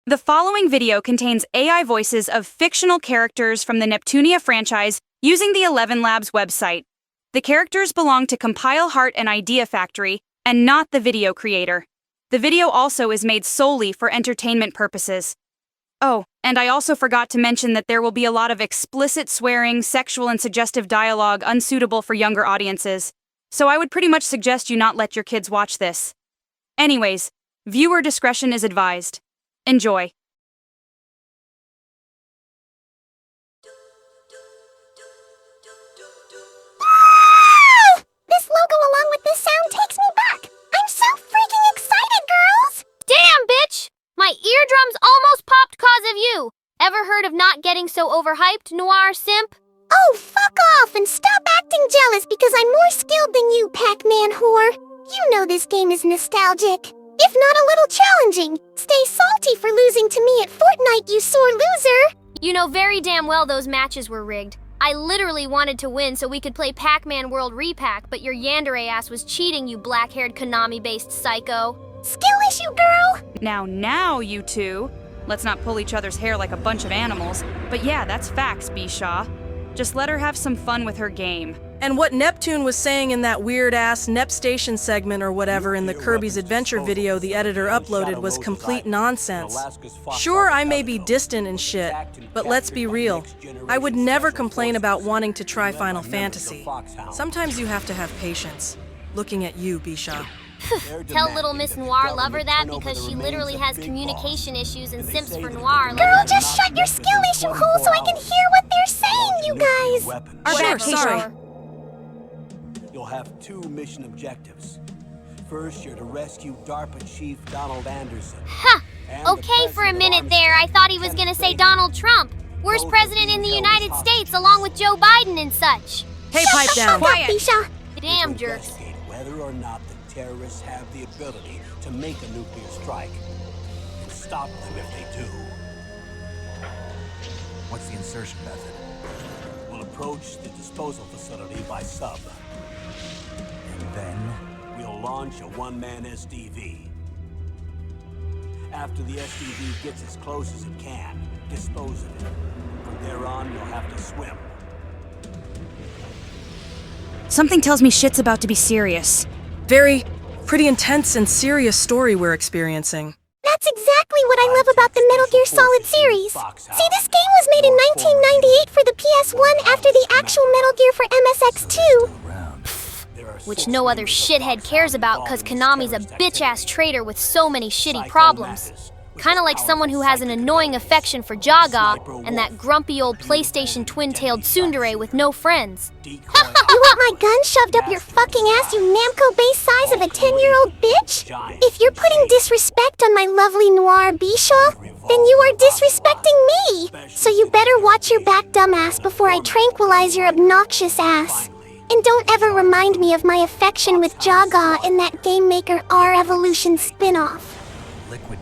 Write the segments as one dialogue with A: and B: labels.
A: The following video contains AI voices of fictional characters from the Neptunia franchise using the 11 Labs website. The characters belong to Compile Heart and Idea Factory, and not the video creator. The video also is made solely for entertainment purposes. Oh, and I also forgot to mention that there will be a lot of explicit swearing, sexual and suggestive dialogue unsuitable for younger audiences, so I would pretty much suggest you not let your kids watch this. Anyways, viewer discretion is advised. Enjoy.
B: This logo along with this sound takes me back. I'm so freaking excited, girls!
C: Damn, bitch! My eardrums almost popped cause of you. Ever heard of not getting so overhyped, Noir simp?
B: Oh, fuck off and stop acting jealous because I'm more skilled than you, Pac-Man whore. You know this game is nostalgic, if not a little challenging. Stay salty for losing to me at Fortnite, you sore loser.
C: You know very damn well those matches were rigged. I literally wanted to win so we could play Pac-Man World Repack, but your yandere ass was cheating, you black-haired Konami-based psycho.
B: Skill issue, girl.
A: Now, you two. Let's not pull each other's hair like a bunch of animals. But yeah, that's facts, Bisha. Just let her have some fun with her game.
D: And what Neptune was saying in that weird-ass DuckStation segment or whatever in the Kirby's Adventure video the editor uploaded was complete nonsense. Sure, I may be distant and shit, but let's be real. I would never complain about wanting to try Final Fantasy. Sometimes you have to have patience. Looking at you, Bisha.
C: Tell little Miss Noir Lover that because she literally has communication issues and simps for Noir.
B: Girl, just shut your skill issue hole so I can hear what they're saying, you guys.
D: Sure, sorry.
E: You'll have two mission objectives. First, you're to rescue DARPA Chief Donald Anderson.
C: Ha! Okay, for a minute there, I thought he was gonna say Donald Trump. Worst president in the United States, along with Joe Biden and such.
D: Hey, pipe down.
B: Quiet. Bisha.
C: Damn jerks.
E: Investigate whether or not the terrorists have the ability to make a nuclear strike. And stop them if they do.
F: What's the insertion method?
E: We'll approach the disposal facility by sub.
F: And then?
E: We'll launch a one-man SDV. After the SDV gets as close as it can, dispose of it. From there on, you'll have to swim.
A: Something tells me shit's about to be serious.
D: Pretty intense and serious story we're experiencing.
B: That's exactly what I love about the Metal Gear Solid series. See, this game was made in 1998 for the PS1 after the actual Metal Gear for MSX2.
C: Which no other shithead cares about cause Konami's a bitch-ass traitor with so many shitty problems. Kinda like someone who has an annoying affection for Jaga and that grumpy old PlayStation twin-tailed tsundere with no friends.
B: You want my gun shoved up your fucking ass, you Namco-based size of a 10-year-old bitch? If you're putting disrespect on my lovely Noir Bisha, then you are disrespecting me. So you better watch your back, dumbass, before I tranquilize your obnoxious ass. And don't ever remind me of my affection with Jaga in that Game Maker R Evolution spin-off.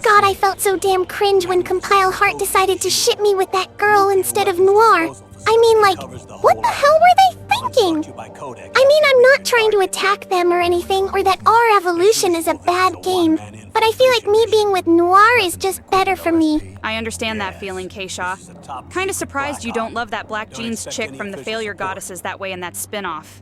B: God, I felt so damn cringe when Compile Heart decided to ship me with that girl instead of Noir. I mean, like, what the hell were they thinking? I mean, I'm not trying to attack them or anything, or that R Evolution is a bad game, but I feel like me being with Noir is just better for me.
A: I understand that feeling, Keisha. Kinda surprised you don't love that black jeans chick from the Failure Goddesses that way in that spin-off.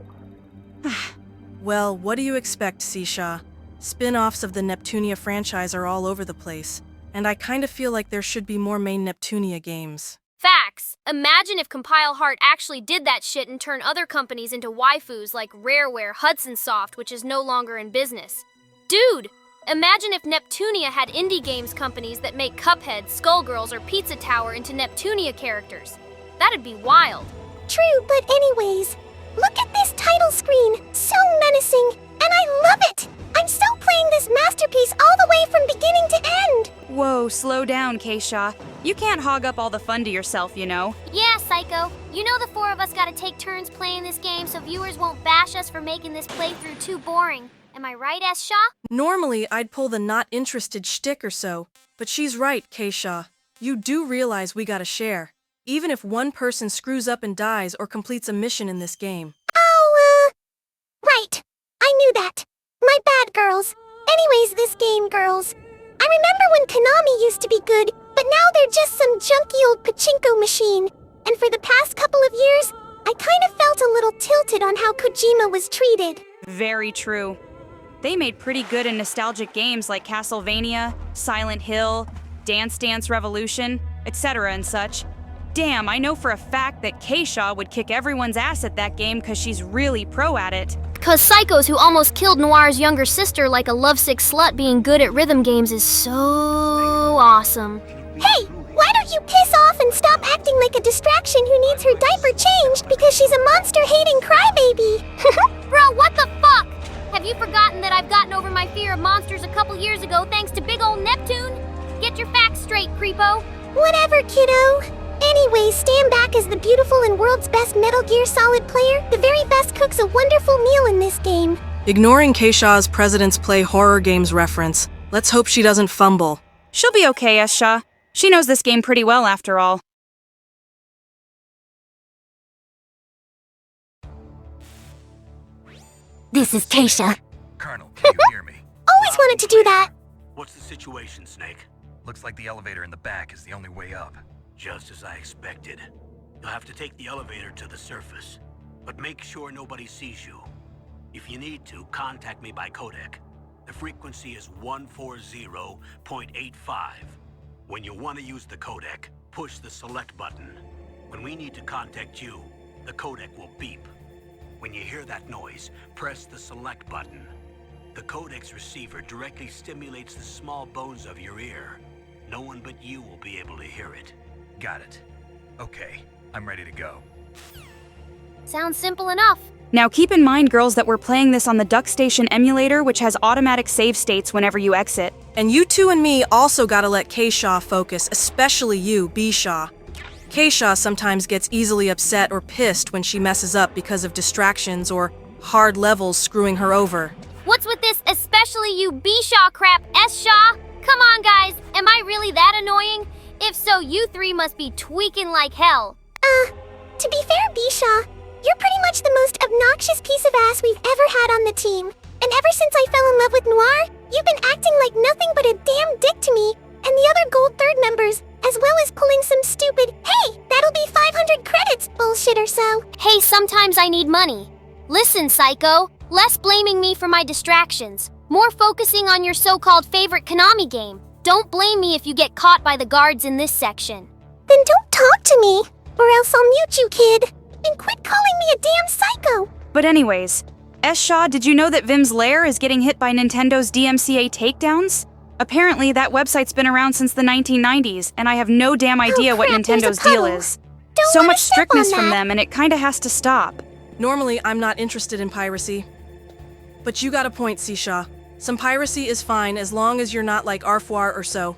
D: Well, what do you expect, Sisha? Spin-offs of the Neptunia franchise are all over the place, and I kinda feel like there should be more main Neptunia games.
C: Facts. Imagine if Compile Heart actually did that shit and turned other companies into waifus like Rareware, Hudson Soft, which is no longer in business. Dude, imagine if Neptunia had indie games companies that make Cuphead, Skullgirls, or Pizza Tower into Neptunia characters. That'd be wild.
B: True, but anyways, look at this title screen. So menacing, and I love it. I'm still playing this masterpiece all the way from beginning to end.
A: Whoa, slow down, Keisha. You can't hog up all the fun to yourself, you know?
C: Yeah, Psycho. You know the four of us gotta take turns playing this game so viewers won't bash us for making this playthrough too boring. Am I right, S. Shaw?
D: Normally, I'd pull the not interested shtick or so, but she's right, Keisha. You do realize we gotta share, even if one person screws up and dies or completes a mission in this game.
B: Oh, right. I knew that. My bad, girls. Anyways, this game, girls. I remember when Konami used to be good, old pachinko machine. And for the past couple of years, I kind of felt a little tilted on how Kojima was treated.
A: Very true. They made pretty good and nostalgic games like Castlevania, Silent Hill, Dance Dance Revolution, etc. and such. Damn, I know for a fact that Keisha would kick everyone's ass at that game because she's really pro at it.
C: Cause psychos who almost killed Noir's younger sister like a lovesick slut being good at rhythm games is so awesome.
B: Hey, why don't you piss off and stop acting like a distraction who needs her diaper changed because she's a monster-hating crybaby?
C: Bro, what the fuck? Have you forgotten that I've gotten over my fear of monsters a couple years ago thanks to big ol' Neptune? Get your facts straight, creepo.
B: Whatever, kiddo. Anyway, stand back as the beautiful and world's best Metal Gear Solid player. The very best cooks a wonderful meal in this game.
D: Ignoring Keisha's Presidents Play horror games reference, let's hope she doesn't fumble.
A: She'll be okay, Esha. She knows this game pretty well after all.
B: This is Keisha.
F: Colonel, can you hear me?
B: Always wanted to do that.
E: What's the situation, Snake?
F: Looks like the elevator in the back is the only way up.
E: Just as I expected. You'll have to take the elevator to the surface. But make sure nobody sees you. If you need to, contact me by codec. The frequency is 140.85. When you want to use the codec, push the select button. When we need to contact you, the codec will beep. When you hear that noise, press the select button. The codec's receiver directly stimulates the small bones of your ear. No one but you will be able to hear it.
F: Got it. Okay, I'm ready to go.
C: Sounds simple enough.
A: Now keep in mind, girls, that we're playing this on the DuckStation Emulator, which has automatic save states whenever you exit.
D: And you two and me also gotta let Keisha focus, especially you, Bisha. Keisha sometimes gets easily upset or pissed when she messes up because of distractions or hard levels screwing her over.
C: What's with this especially you B-Shaw crap, S-Shaw? Come on, guys, am I really that annoying? If so, you three must be tweaking like hell.
B: To be fair, Bisha, you're pretty much the most obnoxious piece of ass we've ever had on the team. And ever since I fell in love with Noir, you've been acting like nothing but a damn dick to me and the other Gold Third members, as well as pulling some stupid, hey, that'll be 500 credits bullshit or so.
C: Hey, sometimes I need money. Listen, Psycho, less blaming me for my distractions, more focusing on your so-called favorite Konami game. Don't blame me if you get caught by the guards in this section.
B: Then don't talk to me, or else I'll mute you, kid. And quit calling me a damn psycho.
A: But anyways, Esha, did you know that Vim's Lair is getting hit by Nintendo's DMCA takedowns? Apparently, that website's been around since the 1990s, and I have no damn idea what
B: crap, there's a
A: Nintendo's deal
B: puddle.
A: is.
B: Don't
A: So
B: wanna
A: much
B: step
A: strictness
B: on
A: from
B: that.
A: them, and it kinda has to stop.
D: Normally, I'm not interested in piracy. But you got a point, Sisha. Some piracy is fine as long as you're not like Arfoir or so.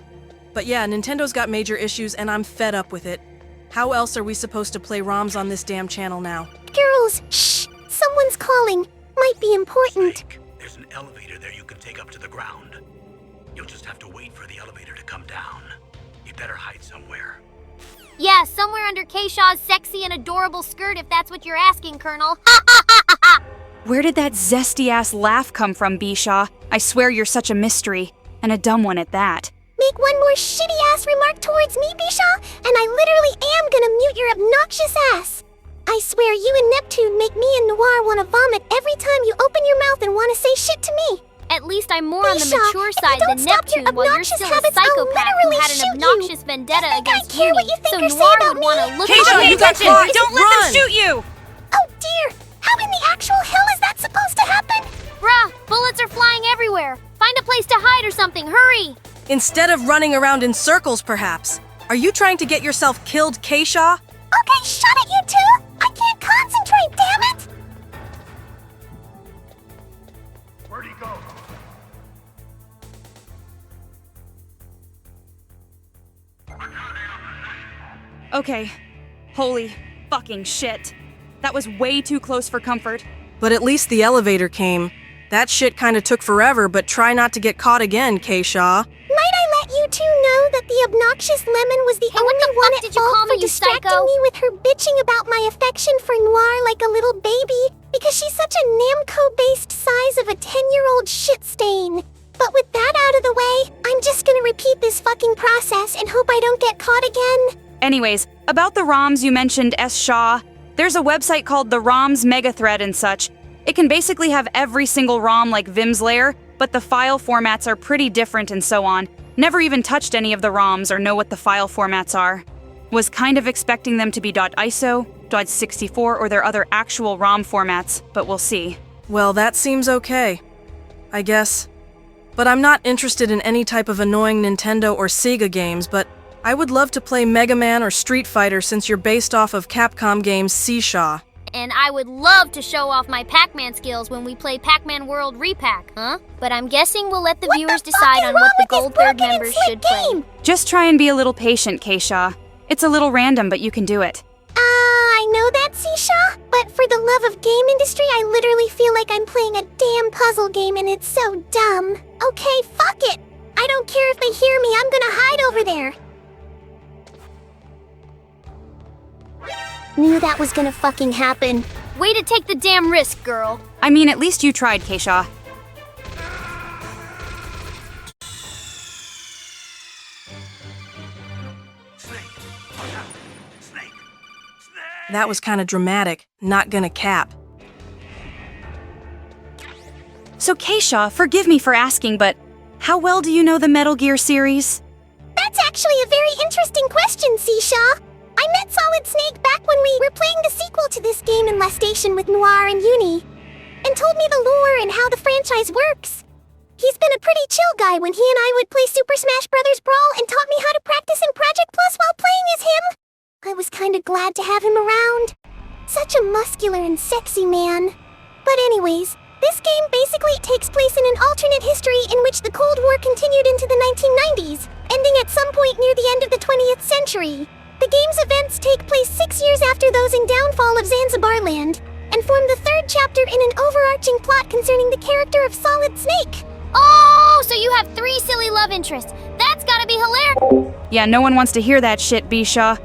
D: But yeah, Nintendo's got major issues and I'm fed up with it. How else are we supposed to play ROMs on this damn channel now?
B: Girls, shh, someone's calling. Might be important.
E: Snake, there's an elevator there you can take up to the ground. You'll just have to wait for the elevator to come down. You better hide somewhere.
C: Yeah, somewhere under Keishaw's sexy and adorable skirt if that's what you're asking, Colonel.
A: Where did that zesty-ass laugh come from, Bisha? I swear you're such a mystery, and a dumb one at that.
B: Make one more shitty-ass remark towards me, Bisha, and I literally am gonna mute your obnoxious ass. I swear you and Neptune make me and Noir want to vomit every time you open your mouth and want to say shit to me.
C: At least I'm more on the
B: Bisha,
C: mature
B: if you
C: side
B: don't
C: than
B: stop your
C: Neptune, while you're
B: obnoxious
C: still a
B: habits, I'll
C: psychopath who
B: literally
C: had
B: shoot
C: an
B: you.
C: obnoxious vendetta
B: You think I
C: against
B: care
C: Uni,
B: what you think
C: so
B: or say
C: Noir
B: about
C: would want to
B: me?
C: look
A: Keisha,
C: at
A: you got
C: attention.
A: caught! Don't let them
D: Run!
A: shoot you!
B: Oh dear, how in the actual hell is that supposed to happen?
C: Bruh, bullets are flying everywhere. Find a place to hide or something, hurry!
D: Instead of running around in circles, perhaps. Are you trying to get yourself killed, Keisha?
B: Okay, shut it, you two! I can't concentrate, damn it!
F: Where'd he go?
A: Okay. Holy fucking shit. That was way too close for comfort.
D: But at least the elevator came. That shit kinda took forever, but try not to get caught again, Keisha.
B: Might I let you two know that the obnoxious Lemon was the
C: Hey, what
B: only
C: the
B: one
C: fuck
B: at
C: did you
B: fault
C: call
B: for
C: me, you
B: distracting
C: psycho?
B: me with her bitching about my affection for Noir like a little baby because she's such a Namco-based size of a 10-year-old shit stain. But with that out of the way, I'm just gonna repeat this fucking process and hope I don't get caught again.
A: Anyways, about the ROMs you mentioned, S. Shaw, there's a website called the ROMs Megathread and such. It can basically have every single ROM like Vim's layer, but the file formats are pretty different and so on. Never even touched any of the ROMs or know what the file formats are. Was kind of expecting them to be .iso, .64, or their other actual ROM formats, but we'll see.
D: Well, that seems okay, I guess. But I'm not interested in any type of annoying Nintendo or Sega games, but I would love to play Mega Man or Street Fighter since you're based off of Capcom games C-Shaw.
C: And I would love to show off my Pac-Man skills when we play Pac-Man World Repack, huh? But I'm guessing we'll let the viewers decide on what the Gold Third members should play.
A: Just try and be a little patient, K-Shaw. It's a little random, but you can do it.
B: I know that, C-Shaw, but for the love of game industry, I literally feel like I'm playing a damn puzzle game and it's so dumb. Okay, fuck it. I don't care if they hear me, I'm gonna hide over there. Knew that was gonna fucking happen.
C: Way to take the damn risk, girl.
A: I mean, at least you tried, K-Shaw.
D: That was kind of dramatic. Not gonna cap.
A: So K-Shaw, forgive me for asking, but how well do you know the Metal Gear series?
B: That's actually a very interesting question, C-Shaw. I met Solid Snake back when we were playing the sequel to this game in LaStation with Noir and Uni, and told me the lore and how the franchise works. He's been a pretty chill guy when he and I would play Super Smash Bros. Brawl and taught me how to practice in Project Plus while playing as him. I was kinda glad to have him around. Such a muscular and sexy man. But anyways, this game basically takes place in an alternate history in which the Cold War continued into the 1990s, ending at some point near the end of the 20th century. The game's events take place 6 years after those in downfall of Zanzibar land, and form the third chapter in an overarching plot concerning the character of Solid Snake.
C: Oh, so you have 3 silly love interests. That's gotta be hilarious.
A: Yeah, no one wants to hear that shit, B-Shaw.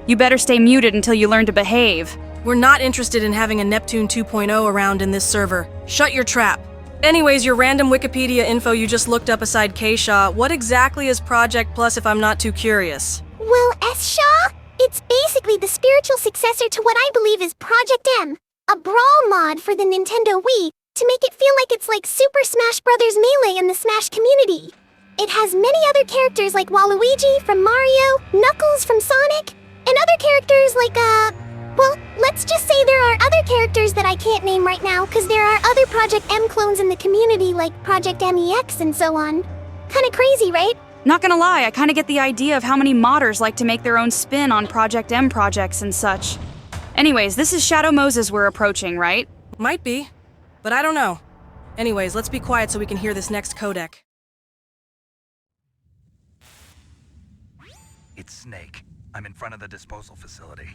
A: You better stay muted until you learn to behave.
D: We're not interested in having a Neptune 2.0 around in this server. Shut your trap. Anyways, your random Wikipedia info you just looked up aside K-Shaw, what exactly is Project Plus if I'm not too curious?
B: Well, S-Shaw, it's basically the spiritual successor to what I believe is Project M, a brawl mod for the Nintendo Wii, to make it feel like it's like Super Smash Bros. Melee in the Smash community. It has many other characters like Waluigi from Mario, Knuckles from Sonic, and other characters like, well, let's just say there are other characters that I can't name right now because there are other Project M clones in the community like Project MEX and so on. Kinda crazy, right?
A: Not gonna lie, I kinda get the idea of how many modders like to make their own spin on Project M projects and such. Anyways, this is Shadow Moses we're approaching, right?
D: Might be, but I don't know. Anyways, let's be quiet so we can hear this next codec.
F: It's Snake. I'm in front of the disposal facility.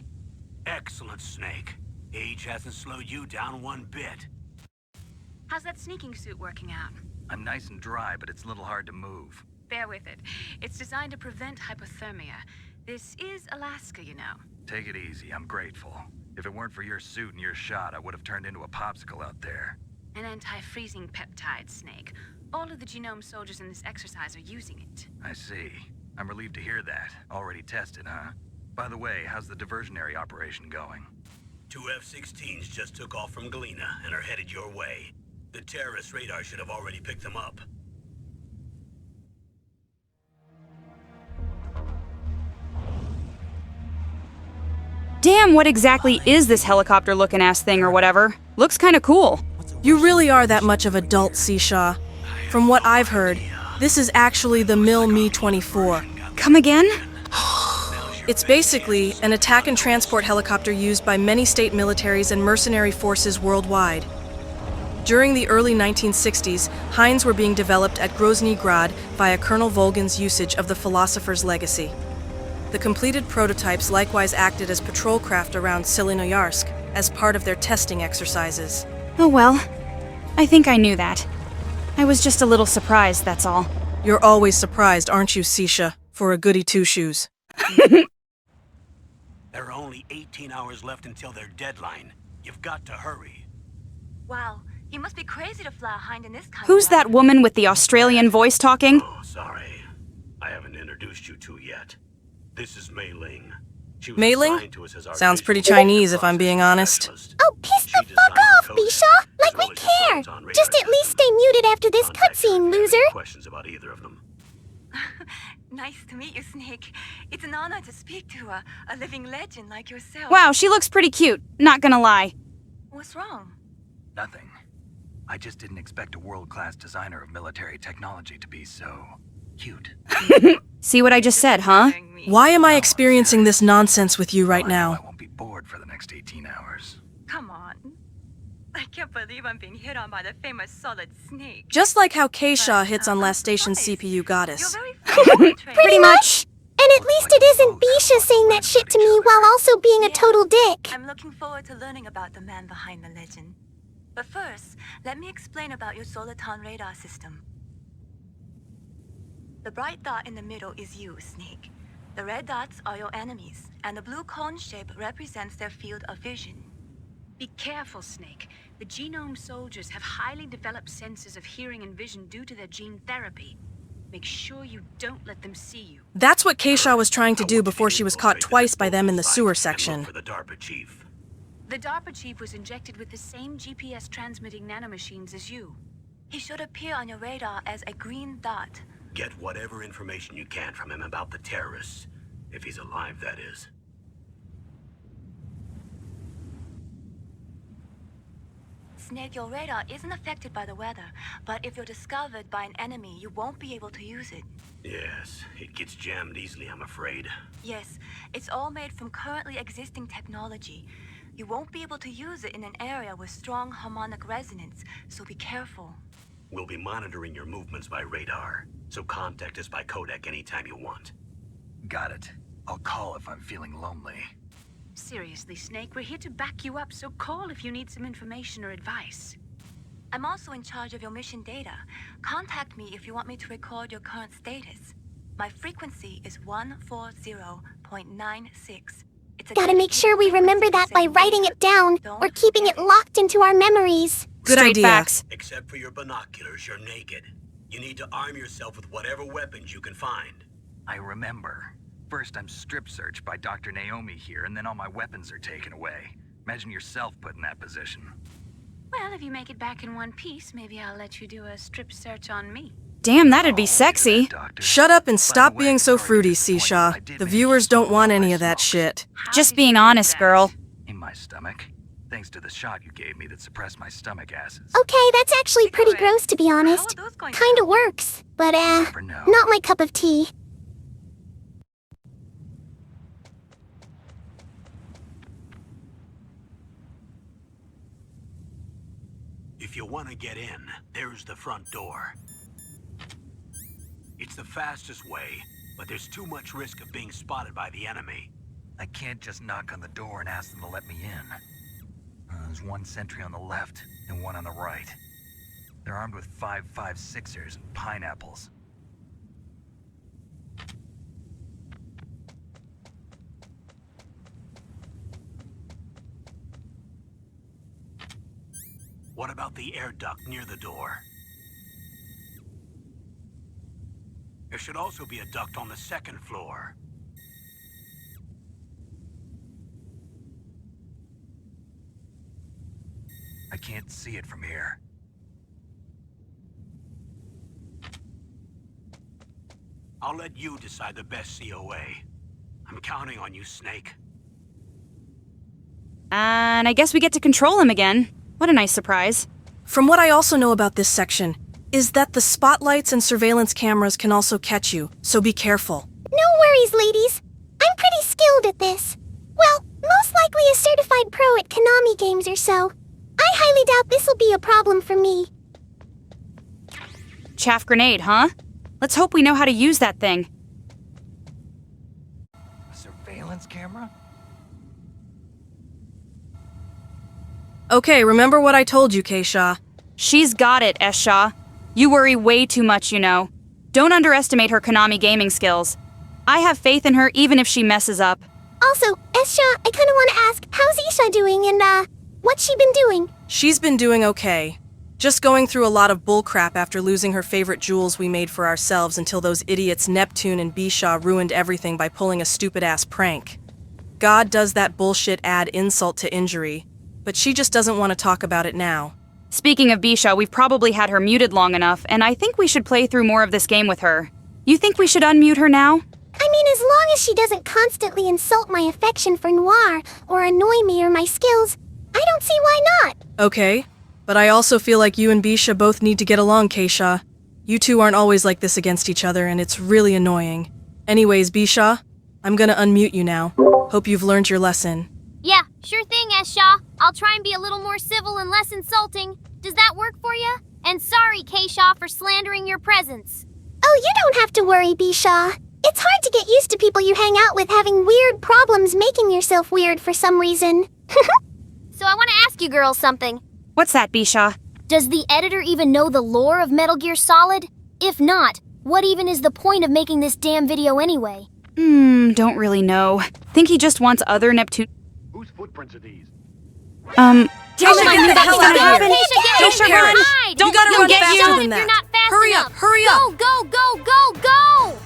E: Excellent, Snake. Age hasn't slowed you down one bit.
G: How's that sneaking suit working out?
F: I'm nice and dry, but it's a little hard to move.
G: Bear with it. It's designed to prevent hypothermia. This is Alaska, you know.
F: Take it easy, I'm grateful. If it weren't for your suit and your shot, I would have turned into a popsicle out there.
G: An anti-freezing peptide, Snake. All of the genome soldiers in this exercise are using it.
F: I see. I'm relieved to hear that. Already tested, huh? By the way, how's the diversionary operation going?
E: 2 F-16s just took off from Galena and are headed your way. The terrorist radar should have already picked them up.
A: Damn, what exactly is this helicopter-looking ass thing or whatever? Looks kinda cool.
D: You really are that much of a dolt, C-Shaw. From what I've heard, this is actually the Me-24.
A: Come again?
D: It's basically an attack and transport helicopter used by many state militaries and mercenary forces worldwide. During the early 1960s, Hinds were being developed at Grozny Grad via Colonel Volgin's usage of the philosopher's legacy. The completed prototypes likewise acted as patrol craft around Silinoyarsk as part of their testing exercises.
A: Oh well, I think I knew that. I was just a little surprised, that's all.
D: You're always surprised, aren't you, Sisha, for a goody two-shoes?
E: There are only 18 hours left until their deadline. You've got to hurry.
G: Wow, you must be crazy to fly a Hind in this kind
A: Who's
G: of
A: that woman with the Australian voice talking?
E: Oh, sorry. I haven't introduced you to yet. This is Mei Ling. She was
D: Mei Ling?
E: assigned to us as our
D: Sounds pretty
E: visual
D: Chinese if I'm being
E: processing
D: honest.
E: specialist.
B: Oh, piss the
E: She
B: fuck
E: designed
B: off,
E: the codec,
B: Bisha! Like
E: as
B: we
E: well as the
B: care!
E: codes on radar
B: Just at least
E: systems.
B: stay muted after this
E: Contact her if
B: cutscene,
E: you have any
B: loser!
E: questions about either of them.
G: Nice to meet you, Snake. It's an honor to speak to a living legend like yourself.
A: Wow, she looks pretty cute, not gonna lie.
G: What's wrong?
F: Nothing. I just didn't expect a world-class designer of military technology to be so cute.
A: See what I just said, huh?
D: Why am I experiencing this nonsense with you right
F: Well, I know
D: now?
F: I won't be bored for the next 18 hours.
G: Come on. I can't believe I'm being hit on by the famous Solid Snake.
D: Just like how Keisha hits on Last Station's CPU goddess.
G: You're very
A: Pretty much.
B: And at least it isn't Bisha saying that shit to me while also being a total dick.
G: I'm looking forward to learning about the man behind the legend. But first, let me explain about your Soliton radar system. The bright dot in the middle is you, Snake. The red dots are your enemies, and the blue cone shape represents their field of vision.
H: Be careful, Snake. The genome soldiers have highly developed senses of hearing and vision due to their gene therapy. Make sure you don't let them see you.
D: That's what Keisha was trying to
E: I
D: do
E: want you
D: before
E: to
D: she was caught
E: infiltrate
D: twice
E: that
D: by them in the
E: mobile
D: sewer
E: site and look
D: section.
E: for the DARPA chief.
H: The DARPA chief was injected with the same GPS transmitting nanomachines as you.
G: He should appear on your radar as a green dot.
E: Get whatever information you can from him about the terrorists. If he's alive, that is.
G: Snake, your radar isn't affected by the weather, but if you're discovered by an enemy, you won't be able to use it.
E: Yes, it gets jammed easily, I'm afraid.
G: Yes, it's all made from currently existing technology. You won't be able to use it in an area with strong harmonic resonance, so be careful.
E: We'll be monitoring your movements by radar, so contact us by codec anytime you want.
F: Got it. I'll call if I'm feeling lonely.
H: Seriously, Snake, we're here to back you up, so call if you need some information or advice.
G: I'm also in charge of your mission data. Contact me if you want me to record your current status. My frequency is 140.96. It's a
B: Gotta make sure we remember that by writing it down or keeping it locked into our memories.
D: Good
A: Straight
D: idea.
A: facts.
E: Except for your binoculars, you're naked. You need to arm yourself with whatever weapons you can find.
F: I remember. First, I'm strip searched by Dr. Naomi here, and then all my weapons are taken away. Imagine yourself put in that position.
H: Well, if you make it back in one piece, maybe I'll let you do a strip search on me.
A: Damn, that'd be sexy.
F: Doctor.
D: Shut up and
F: By
D: stop
F: the way,
D: being so
F: sorry to
D: fruity,
F: disappoint you,
D: Seisha.
F: I did
D: The
F: manage
D: viewers
F: to
D: don't
F: swallow
D: want
F: all
D: any
F: my
D: of that
F: smoke.
D: shit.
H: How
A: Just
H: did
A: being
H: you do
A: honest,
H: that?
A: girl.
F: In my stomach. Thanks to the shot you gave me that suppressed my stomach acids.
B: Okay, that's actually pretty gross to be honest.
G: How are those going to
B: Kinda
G: help?
B: works, but
F: Never know.
B: not my cup of tea.
E: If you want to get in, there's the front door. It's the fastest way, but there's too much risk of being spotted by the enemy.
F: I can't just knock on the door and ask them to let me in. There's one sentry on the left and one on the right. They're armed with 5.56ers and pineapples.
E: What about the air duct near the door? There should also be a duct on the second floor.
F: I can't see it from here.
E: I'll let you decide the best COA. I'm counting on you, Snake.
A: And I guess we get to control him again. What a nice surprise.
D: From what I also know about this section, is that the spotlights and surveillance cameras can also catch you, so be careful.
B: No worries, ladies. I'm pretty skilled at this. Well, most likely a certified pro at Konami games or so. I highly doubt this'll be a problem for me.
A: Chaff grenade, huh? Let's hope we know how to use that thing.
F: A surveillance camera?
D: Okay, remember what I told you, Keisha.
A: She's got it, Esha. You worry way too much, you know. Don't underestimate her Konami gaming skills. I have faith in her even if she messes up.
B: Also, Esha, I kinda wanna ask, how's Isha doing and, what's she been doing?
D: She's been doing okay. Just going through a lot of bullcrap after losing her favorite jewels we made for ourselves until those idiots Neptune and Bisha ruined everything by pulling a stupid-ass prank. God does that bullshit add insult to injury, but she just doesn't want to talk about it now.
A: Speaking of Bisha, we've probably had her muted long enough, and I think we should play through more of this game with her. You think we should unmute her now?
B: I mean, as long as she doesn't constantly insult my affection for Noir or annoy me or my skills, I don't see why not.
D: Okay, but I also feel like you and Bisha both need to get along, Keisha. You two aren't always like this against each other, and it's really annoying. Anyways, Bisha, I'm gonna unmute you now. Hope you've learned your lesson.
C: Yeah, sure thing, Esha. I'll try and be a little more civil and less insulting. Does that work for you? And sorry, Keisha, for slandering your presence.
B: Oh, you don't have to worry, Bisha. It's hard to get used to people you hang out with having weird problems making yourself weird for some reason.
C: So I want to ask you girls something.
A: What's that, Bisha?
C: Does the editor even know the lore of Metal Gear Solid? If not, what even is the point of making this damn video anyway?
A: Don't really know. Think he just wants other Neptune...
E: Whose footprints are these?
D: Keisha,
C: Oh my
D: get the
C: God,
D: hell out of
C: Keisha,
D: here!
C: get
D: Don't
C: out.
D: perish!
C: Hide.
D: You gotta
C: You'll
D: run
C: get
D: faster
C: shot
D: than
C: if
D: that!
C: you're not fast
D: Hurry
C: enough.
D: up, hurry up!
C: Go, go, go, go, go!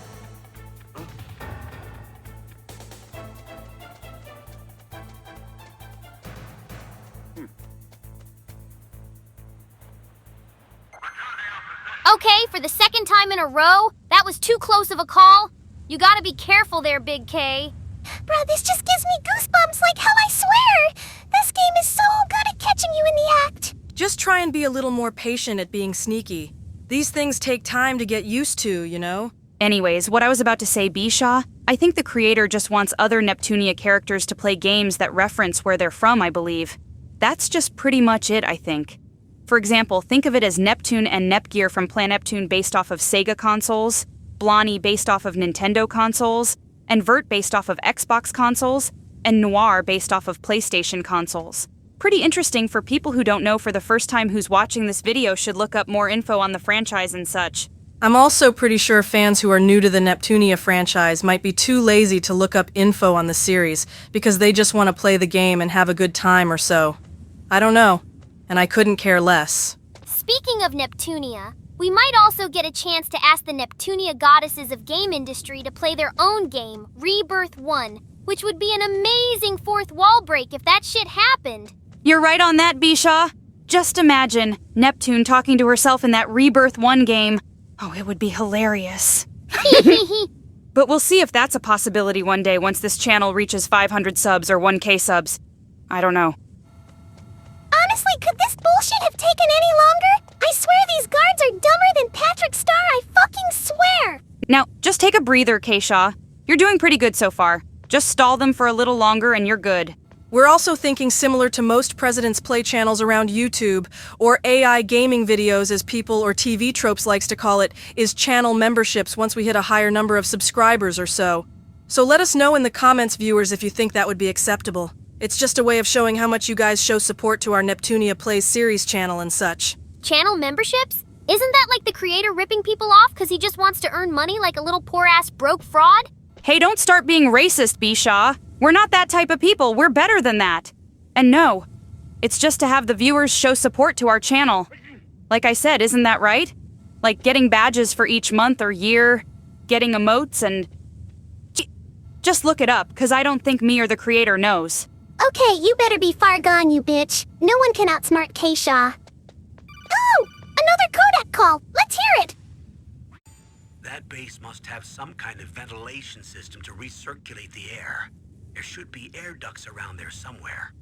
C: Okay, for the second time in a row, that was too close of a call. You gotta be careful there, Big K.
B: Bruh, this just gives me goosebumps like hell, I swear! This game is so good at catching you in the act!
D: Just try and be a little more patient at being sneaky. These things take time to get used to, you know?
A: Anyways, what I was about to say, Bisha, I think the creator just wants other Neptunia characters to play games that reference where they're from, I believe. That's just pretty much it, I think. For example, think of it as Neptune and Nepgear from Planeptune based off of Sega consoles, Blani based off of Nintendo consoles, and Vert based off of Xbox consoles, and Noir based off of PlayStation consoles. Pretty interesting for people who don't know for the first time who's watching this video should look up more info on the franchise and such.
D: I'm also pretty sure fans who are new to the Neptunia franchise might be too lazy to look up info on the series because they just want to play the game and have a good time or so. I don't know, and I couldn't care less.
C: Speaking of Neptunia, we might also get a chance to ask the Neptunia goddesses of game industry to play their own game, Rebirth 1, which would be an amazing fourth wall break if that shit happened.
A: You're right on that, Bisha. Just imagine Neptune talking to herself in that Rebirth 1 game. Oh, it would be hilarious. But we'll see if that's a possibility one day once this channel reaches 500 subs or 1K subs. I don't know.
B: Honestly, could this bullshit have taken any longer? I swear these guards are dumber than Patrick Star, I fucking swear!
A: Now, just take a breather, Keisha. You're doing pretty good so far. Just stall them for a little longer and you're good.
D: We're also thinking similar to most President's Play channels around YouTube, or AI gaming videos as people or TV tropes likes to call it, is channel memberships once we hit a higher number of subscribers or so. So let us know in the comments, viewers, if you think that would be acceptable. It's just a way of showing how much you guys show support to our Neptunia Plays series channel and such.
C: Channel memberships? Isn't that like the creator ripping people off because he just wants to earn money like a little poor-ass broke fraud?
A: Hey, don't start being racist, Bisha. We're not that type of people. We're better than that. And no, it's just to have the viewers show support to our channel. Like I said, isn't that right? Like getting badges for each month or year, getting emotes, and... Just look it up, because I don't think me or the creator knows.
B: Okay, you better be far gone, you bitch. No one can outsmart Keisha. Oh! Another Codec call! Let's hear it!
E: That base must have some kind of ventilation system to recirculate the air. There should be air ducts around there somewhere.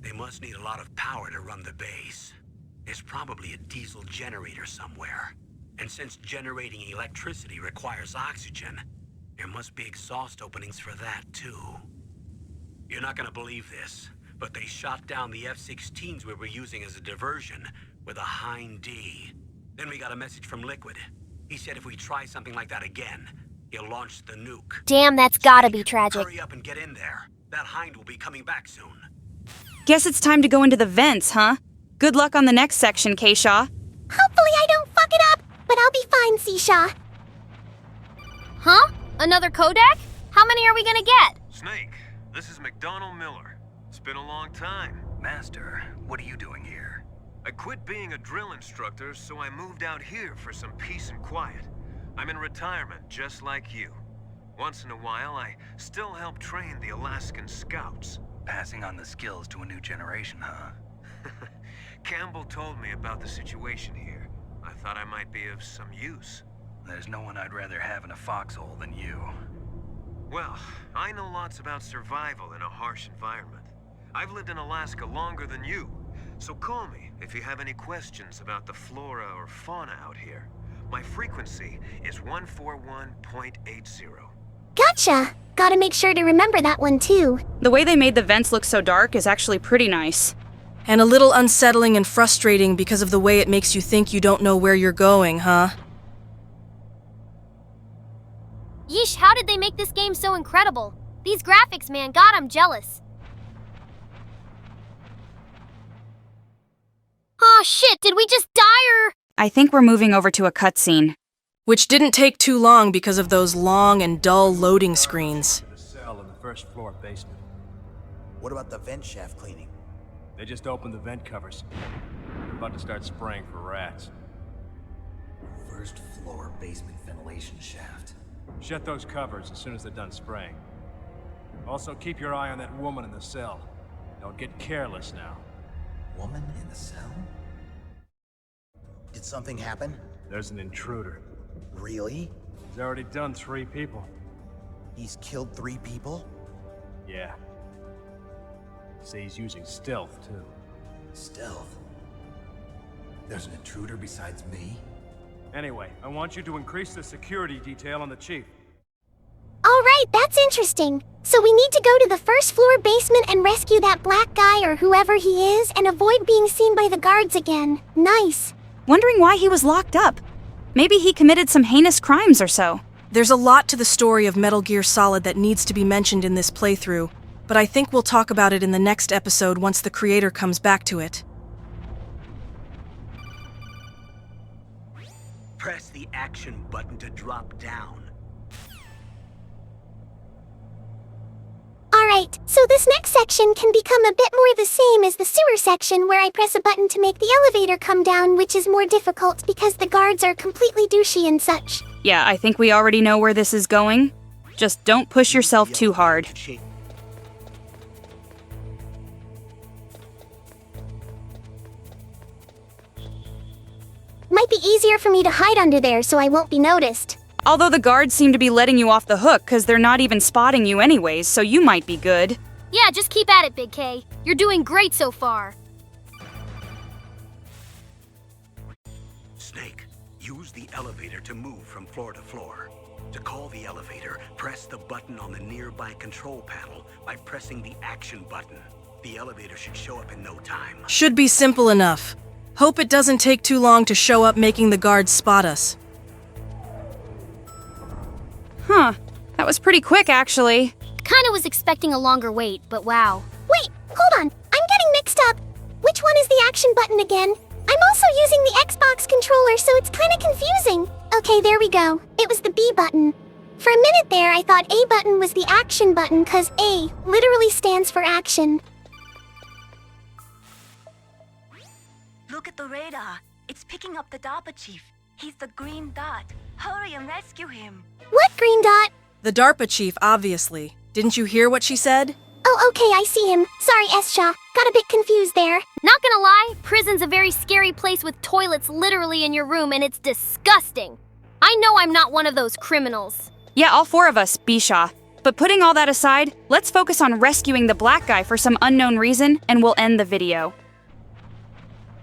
E: They must need a lot of power to run the base. There's probably a diesel generator somewhere. And since generating electricity requires oxygen, there must be exhaust openings for that too. You're not gonna believe this, but they shot down the F-16s we were using as a diversion with a Hind D. Then we got a message from Liquid. He said if we try something like that again, he'll launch the nuke.
C: Damn, that's gotta be tragic.
E: Hurry up and get in there. That Hind will be coming back soon.
A: Guess it's time to go into the vents, huh? Good luck on the next section, Keisha.
B: Hopefully I don't fuck it up, but I'll be fine, Seisha.
C: Huh? Another Codec? How many are we gonna get?
I: Snake, this is McDonald Miller. It's been a long time.
F: Master, what are you doing here?
I: I quit being a drill instructor, so I moved out here for some peace and quiet. I'm in retirement, just like you. Once in a while, I still help train the Alaskan Scouts.
F: Passing on the skills to a new generation, huh?
I: Campbell told me about the situation here. I thought I might be of some use.
F: There's no one I'd rather have in a foxhole than you.
I: Well, I know lots about survival in a harsh environment. I've lived in Alaska longer than you, so call me if you have any questions about the flora or fauna out here. My frequency is 141.80.
B: Gotcha! Gotta make sure to remember that one too.
A: The way they made the vents look so dark is actually pretty nice.
D: And a little unsettling and frustrating because of the way it makes you think you don't know where you're going, huh?
C: Yeesh, how did they make this game so incredible? These graphics, man, God, I'm jealous. Aw, shit, did we just die or?
A: I think we're moving over to a cutscene.
D: Which didn't take too long because of those long and dull loading screens.
J: The cell in the first floor basement.
K: What about the vent shaft cleaning?
J: They just opened the vent covers. They're about to start spraying for rats.
K: First floor basement ventilation shaft.
J: Shut those covers as soon as they're done spraying. Also, keep your eye on that woman in the cell. Don't get careless now.
K: Woman in the cell? Did something happen?
J: There's an intruder.
K: Really?
J: He's already done 3 people.
K: He's killed 3 people?
J: Yeah. Say he's using stealth, too.
K: Stealth? There's an intruder besides me?
J: Anyway, I want you to increase the security detail on the chief.
B: Alright, that's interesting. So we need to go to the first floor basement and rescue that black guy or whoever he is and avoid being seen by the guards again. Nice.
A: Wondering why he was locked up. Maybe he committed some heinous crimes or so.
D: There's a lot to the story of Metal Gear Solid that needs to be mentioned in this playthrough, but I think we'll talk about it in the next episode once the creator comes back to it.
E: Press the action button to drop down.
B: Alright, so this next section can become a bit more the same as the sewer section where I press a button to make the elevator come down, which is more difficult because the guards are completely douchey and such.
A: Yeah, I think we already know where this is going. Just don't push yourself too hard.
B: Might be easier for me to hide under there so I won't be noticed.
A: Although the guards seem to be letting you off the hook because they're not even spotting you anyways, so you might be good.
C: Yeah, just keep at it, Big K. You're doing great so far.
E: Snake, use the elevator to move from floor to floor. To call the elevator, press the button on the nearby control panel by pressing the action button. The elevator should show up in no time.
D: Should be simple enough. Hope it doesn't take too long to show up making the guards spot us.
A: Huh. That was pretty quick, actually.
C: Kinda was expecting a longer wait, but wow.
B: Wait, hold on. I'm getting mixed up. Which one is the action button again? I'm also using the Xbox controller, so it's kinda confusing. Okay, there we go. It was the B button. For a minute there, I thought A button was the action button, cause A literally stands for action.
G: Look at the radar. It's picking up the DARPA chief. He's the green dot. Hurry and rescue him.
B: What green dot?
D: The DARPA chief, obviously. Didn't you hear what she said?
B: Oh, okay, I see him. Sorry, S-Shaw. Got a bit confused there.
C: Not gonna lie, prison's a very scary place with toilets literally in your room, and it's disgusting. I know I'm not one of those criminals.
A: Yeah, all 4 of us, Bisha. But putting all that aside, let's focus on rescuing the black guy for some unknown reason, and we'll end the video.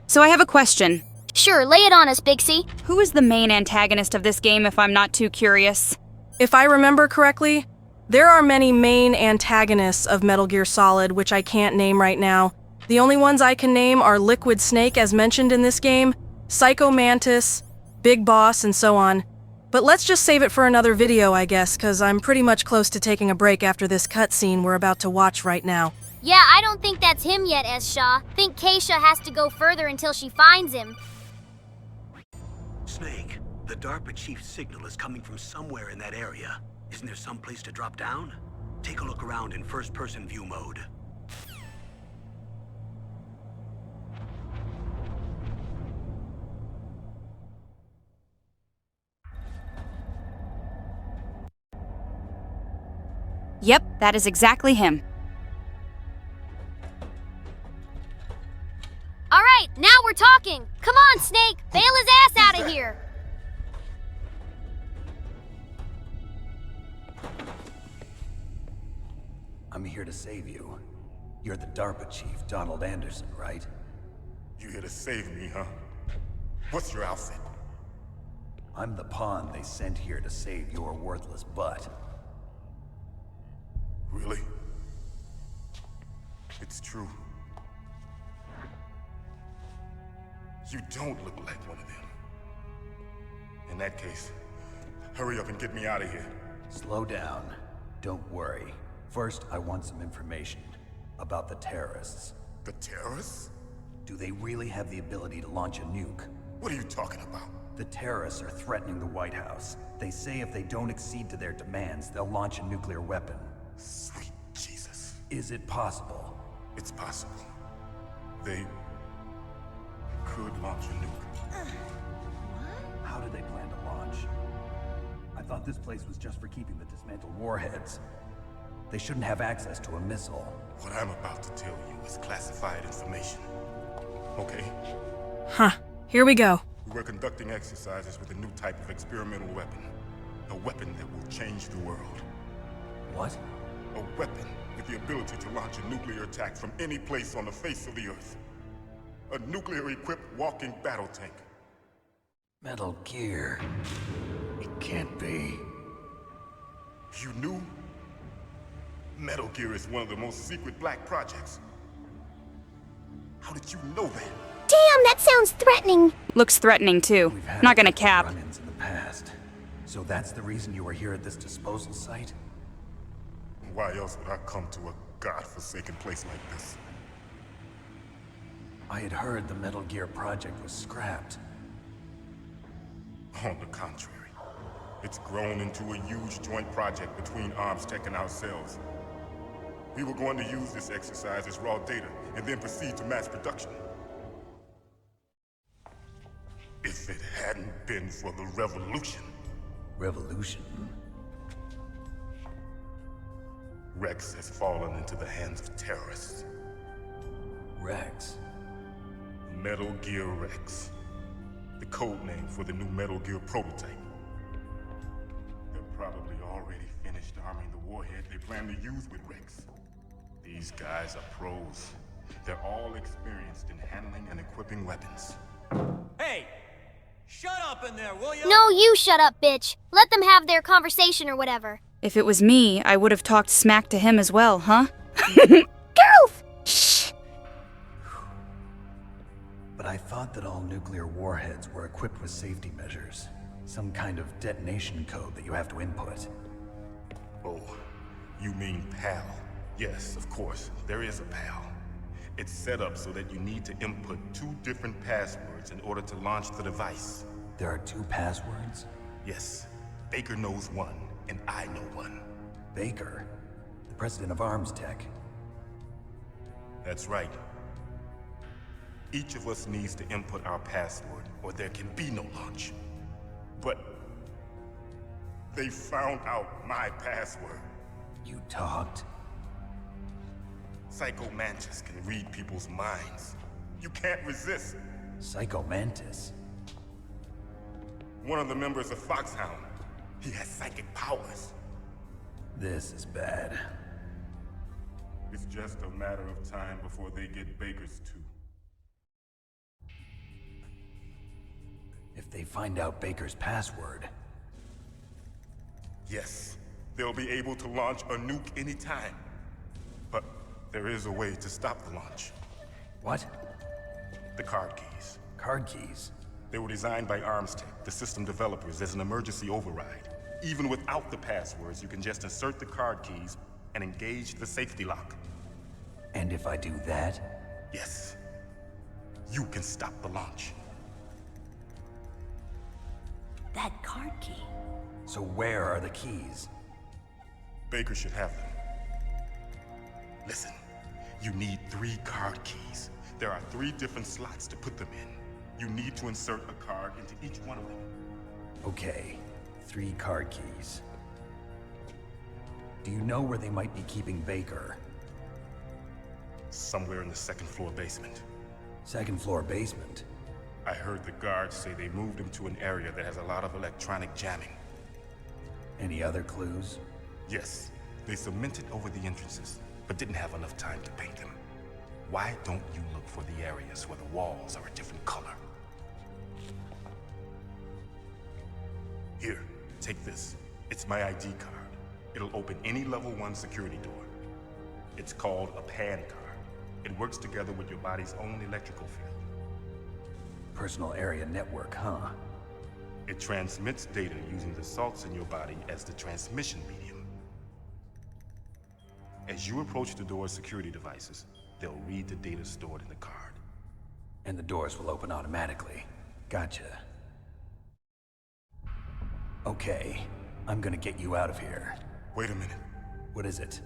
A: So I have a question.
C: Sure, lay it on us, Bixie.
A: Who is the main antagonist of this game, if I'm not too curious?
D: If I remember correctly, there are many main antagonists of Metal Gear Solid, which I can't name right now. The only ones I can name are Liquid Snake, as mentioned in this game, Psycho Mantis, Big Boss, and so on. But let's just save it for another video, I guess, because I'm pretty much close to taking a break after this cutscene we're about to watch right now.
C: Yeah, I don't think that's him yet, S-Shaw. Think Keisha has to go further until she finds him.
E: Snake, the DARPA chief's signal is coming from somewhere in that area. Isn't there some place to drop down? Take a look around in first-person view mode.
A: Yep, that is exactly him.
C: All right, now we're talking. Come on, Snake. Bail his ass out of here.
K: I'm here to save you. You're the DARPA chief, Donald Anderson, right?
L: You here to save me, huh? What's your outfit?
K: I'm the pawn they sent here to save your worthless butt.
L: Really? It's true. You don't look like one of them. In that case, hurry up and get me out of here.
K: Slow down. Don't worry. First, I want some information about the terrorists.
L: The terrorists?
K: Do they really have the ability to launch a nuke?
L: What are you talking about?
K: The terrorists are threatening the White House. They say if they don't accede to their demands, they'll launch a nuclear weapon.
L: Sweet Jesus.
K: Is it possible?
L: It's possible. They could launch a nuke.
K: How do they plan to launch? I thought this place was just for keeping the dismantled warheads. They shouldn't have access to a missile.
L: What I'm about to tell you is classified information. Okay?
D: Huh. Here we go.
L: We were conducting exercises with a new type of experimental weapon. A weapon that will change the world.
K: What?
L: A weapon with the ability to launch a nuclear attack from any place on the face of the Earth. A nuclear-equipped walking battle tank.
K: Metal Gear. It can't be.
L: You knew? Metal Gear is one of the most secret black projects. How did you know that?
B: Damn, that sounds threatening.
A: Looks threatening too.
K: We've had
A: Not gonna
K: a couple
A: cap.
K: run-ins in the past. So that's the reason you were here at this disposal site?
L: Why else would I come to a godforsaken place like this?
K: I had heard the Metal Gear project was scrapped.
L: On the contrary, it's grown into a huge joint project between Arms Tech and ourselves. We were going to use this exercise as raw data and then proceed to mass production. If it hadn't been for the revolution.
K: Revolution?
L: Rex has fallen into the hands of terrorists.
K: Rex?
L: Metal Gear Rex. The code name for the new Metal Gear prototype. They're probably already finished arming the warhead they plan to use with Rex. These guys are pros. They're all experienced in handling and equipping weapons.
M: Hey! Shut up in there, will you?
C: No, you shut up, bitch. Let them have their conversation or whatever.
A: If it was me, I would have talked smack to him as well, huh?
B: Girls! Shh!
K: But I thought that all nuclear warheads were equipped with safety measures. Some kind of detonation code that you have to input.
L: Oh, you mean PAL? Yes, of course, there is a PAL. It's set up so that you need to input 2 different passwords in order to launch the device.
K: There are 2 passwords?
L: Yes. Baker knows one, and I know one.
K: Baker? The president of Arms Tech?
L: That's right. Each of us needs to input our password, or there can be no launch. But they found out my password.
K: You talked?
L: Psycho Mantis can read people's minds. You can't resist.
K: Psycho Mantis?
L: One of the members of Foxhound. He has psychic powers.
K: This is bad.
L: It's just a matter of time before they get Baker's too.
K: If they find out Baker's password...
L: Yes, they'll be able to launch a nuke anytime. But there is a way to stop the launch.
K: What?
L: The card keys.
K: Card keys?
L: They were designed by Arms Tech, the system developers, as an emergency override. Even without the passwords, you can just insert the card keys and engage the safety lock.
K: And if I do that?
L: Yes. You can stop the launch.
H: That card key.
K: So where are the keys?
L: Baker should have them. Listen, you need 3 card keys. There are 3 different slots to put them in. You need to insert a card into each one of them.
K: Okay, 3 card keys. Do you know where they might be keeping Baker?
L: Somewhere in the second floor basement.
K: Second floor basement?
L: I heard the guards say they moved him to an area that has a lot of electronic jamming.
K: Any other clues?
L: Yes, they cemented over the entrances, but didn't have enough time to paint them. Why don't you look for the areas where the walls are a different color? Here, take this. It's my ID card. It'll open any level 1 security door. It's called a PAN card. It works together with your body's own electrical field.
K: Personal area network, huh?
L: It transmits data using the salts in your body as the transmission medium. As you approach the door's security devices, they'll read the data stored in the card.
K: And the doors will open automatically. Gotcha. Okay, I'm gonna get you out of here.
L: Wait a minute.
K: What is it?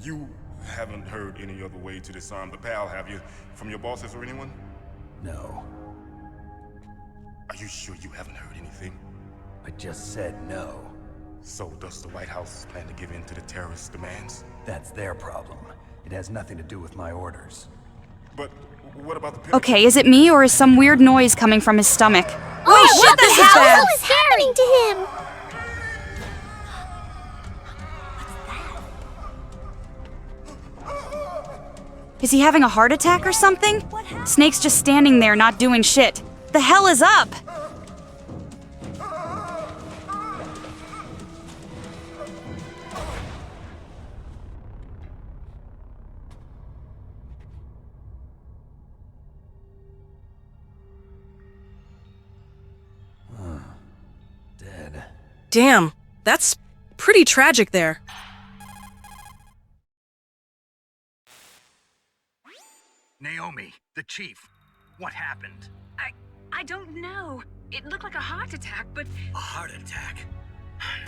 L: You haven't heard any other way to disarm the PAL, have you? From your bosses or anyone?
K: No.
L: Are you sure you haven't heard anything?
K: I just said no.
L: So does the White House plan to give in to the terrorists' demands?
K: That's their problem. It has nothing to do with my orders.
L: But what about the...
A: Okay, is it me or is some weird noise coming from his stomach?
B: Oh, what the hell is happening to him?
A: Is he having a heart attack or something? Snake's just standing there not doing shit. The hell is up?
K: Dead.
D: Damn, that's pretty tragic there.
F: Naomi, the chief. What happened?
H: I don't know. It looked like a heart attack, but...
E: A heart attack?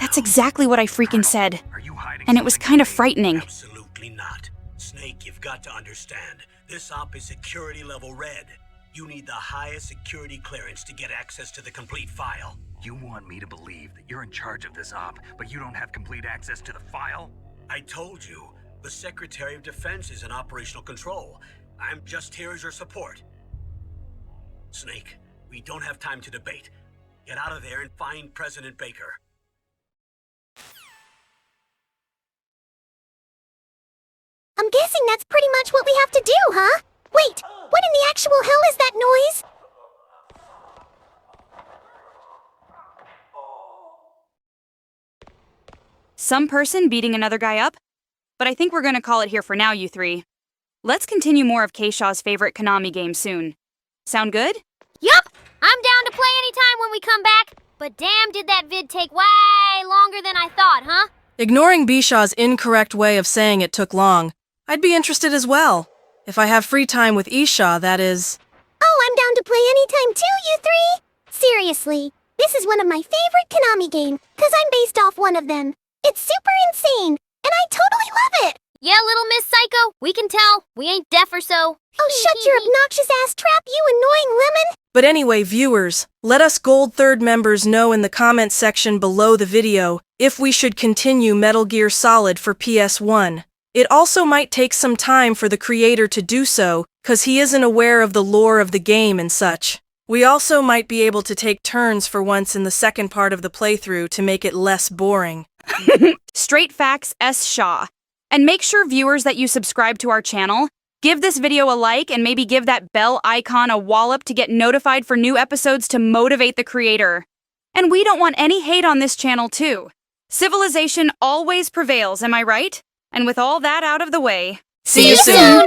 A: That's exactly what I freaking said.
F: Are you hiding
A: And it was
F: something
A: kind of
F: from me?
A: frightening.
E: Absolutely not. Snake, you've got to understand. This op is security level red. You need the highest security clearance to get access to the complete file.
F: You want me to believe that you're in charge of this op, but you don't have complete access to the file?
E: I told you, the Secretary of Defense is in operational control. I'm just here as your support. Snake, we don't have time to debate. Get out of there and find President Baker.
B: I'm guessing that's pretty much what we have to do, huh? Wait, what in the actual hell is that noise?
A: Some person beating another guy up? But I think we're gonna call it here for now, you three. Let's continue more of Keishaw's favorite Konami game soon. Sound good?
C: Yup! I'm down to play anytime when we come back. But damn, did that vid take way longer than I thought, huh?
D: Ignoring Bishaw's incorrect way of saying it took long, I'd be interested as well. If I have free time with Isha, that is...
B: Oh, I'm down to play anytime too, you three! Seriously, this is one of my favorite Konami games, cause I'm based off one of them. It's super insane, and I totally love it!
C: Yeah, little Miss Psycho, we can tell. We ain't deaf or so.
B: Oh, shut your obnoxious ass trap, you annoying lemon!
D: But anyway, viewers, let us Gold Third members know in the comments section below the video if we should continue Metal Gear Solid for PS1. It also might take some time for the creator to do so, cause he isn't aware of the lore of the game and such. We also might be able to take turns for once in the second part of the playthrough to make it less boring.
A: Straight Facts S. Shaw. And make sure, viewers, that you subscribe to our channel. Give this video a like and maybe give that bell icon a wallop to get notified for new episodes to motivate the creator. And we don't want any hate on this channel, too. Civilization always prevails, am I right? And with all that out of the way,
B: See you soon!